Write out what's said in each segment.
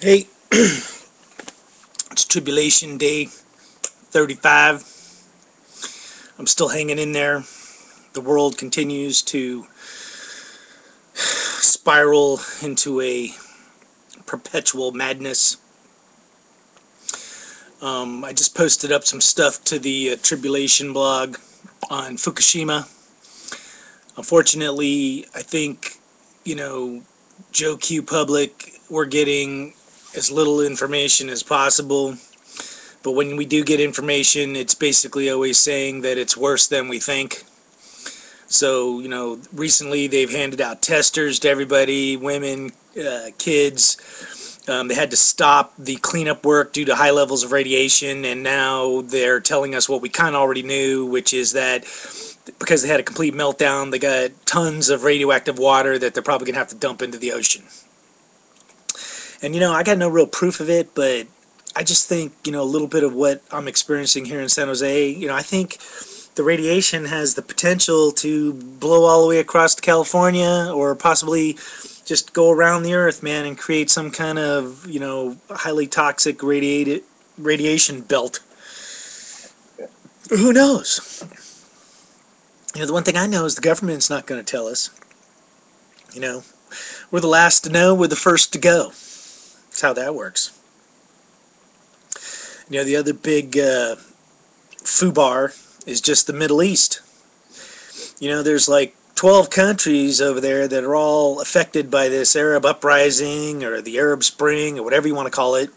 Hey, it's Tribulation Day 35. I'm still hanging in there. The world continues to spiral into a perpetual madness. I just posted up some stuff to the Tribulation blog on Fukushima. Unfortunately, I think, Joe Q Public, we're getting as little information as possible. But when we do get information, it's basically always saying that it's worse than we think. So, recently they've handed out testers to everybody, women, kids. They had to stop the cleanup work due to high levels of radiation, and now they're telling us what we kind of already knew, which is that because they had a complete meltdown, they got tons of radioactive water that they're probably going to have to dump into the ocean. And, I got no real proof of it, but I just think, a little bit of what I'm experiencing here in San Jose, I think the radiation has the potential to blow all the way across to California, or possibly just go around the earth, man, and create some kind of, highly toxic radiation belt. Who knows? The one thing I know is the government's not going to tell us. We're the last to know, we're the first to go. That's how that works. The other big foobar is just the Middle East. There's like 12 countries over there that are all affected by this Arab uprising or the Arab Spring or whatever you want to call it.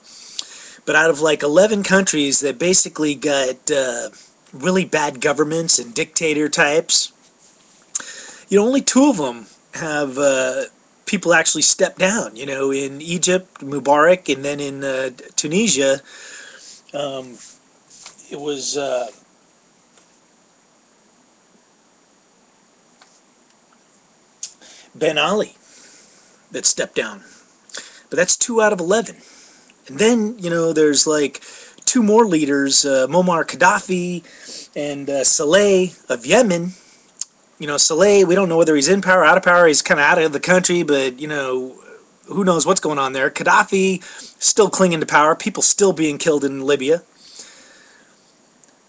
But out of like 11 countries that basically got really bad governments and dictator types, only 2 of them have people actually step down. In Egypt, Mubarak, and then in Tunisia, it was Ben Ali that stepped down. But that's 2 out of 11. And then, there's like 2 more leaders, Muammar Gaddafi and Saleh of Yemen. Saleh, we don't know whether he's in power, out of power. He's kind of out of the country, but, who knows what's going on there. Gaddafi still clinging to power. People still being killed in Libya.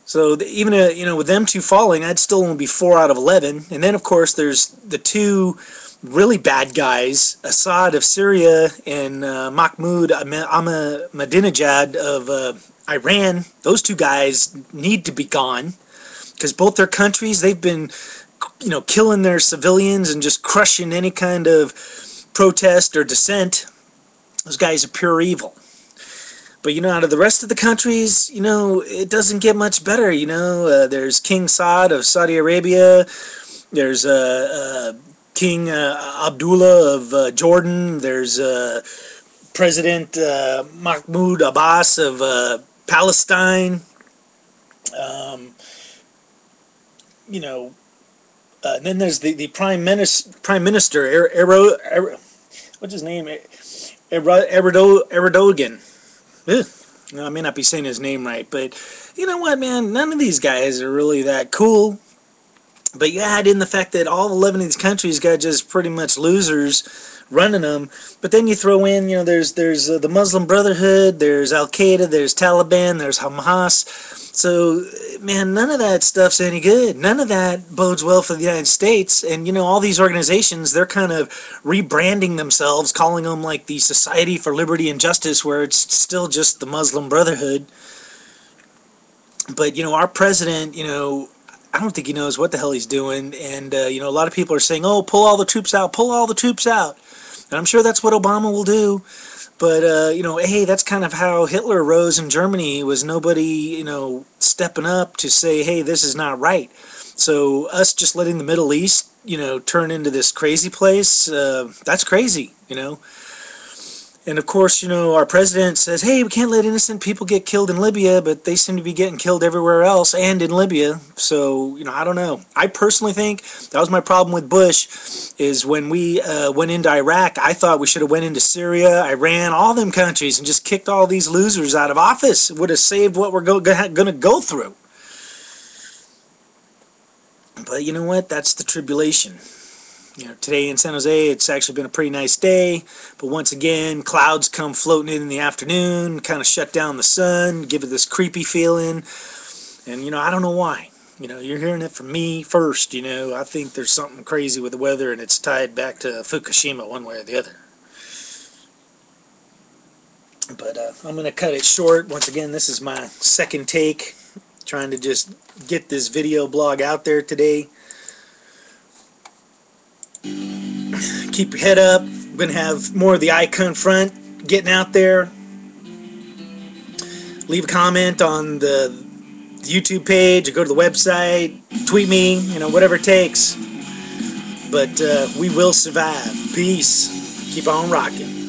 So even, with them 2 falling, I'd still only be 4 out of 11. And then, of course, there's the 2 really bad guys, Assad of Syria and Mahmoud Ahmadinejad of Iran. Those 2 guys need to be gone because both their countries, they've been, killing their civilians and just crushing any kind of protest or dissent. Those guys are pure evil. But, out of the rest of the countries, it doesn't get much better. There's King Saud of Saudi Arabia. There's King Abdullah of Jordan. There's President Mahmoud Abbas of Palestine. And then there's the Prime Minister, what's his name? Erdogan. I may not be saying his name right, but you know what, man? None of these guys are really that cool. But you add in the fact that all 11 of these countries got just pretty much losers running them. But then you throw in, there's the Muslim Brotherhood, there's Al-Qaeda, there's Taliban, there's Hamas. So, man, none of that stuff's any good. None of that bodes well for the United States. And, all these organizations, they're kind of rebranding themselves, calling them like the Society for Liberty and Justice, where it's still just the Muslim Brotherhood. But, our president, I don't think he knows what the hell he's doing. And, a lot of people are saying, oh, pull all the troops out, pull all the troops out. And I'm sure that's what Obama will do. But, hey, that's kind of how Hitler rose in Germany, was nobody, stepping up to say, hey, this is not right. So us just letting the Middle East, turn into this crazy place, that's crazy, And, of course, our president says, hey, we can't let innocent people get killed in Libya, but they seem to be getting killed everywhere else and in Libya. So, I don't know. I personally think that was my problem with Bush, is when we went into Iraq, I thought we should have went into Syria, Iran, all them countries, and just kicked all these losers out of office. It would have saved what we're going to go through. But you know what? That's the tribulation. Today in San Jose, it's actually been a pretty nice day, but once again, clouds come floating in the afternoon, kind of shut down the sun, give it this creepy feeling, and, I don't know why. You're hearing it from me first. I think there's something crazy with the weather, and it's tied back to Fukushima one way or the other. But I'm going to cut it short. Once again, this is my second take, trying to just get this video blog out there today. Keep your head up. I'm going to have more of the Icon Front getting out there. Leave a comment on the YouTube page, or go to the website, tweet me, whatever it takes. But we will survive. Peace. Keep on rocking.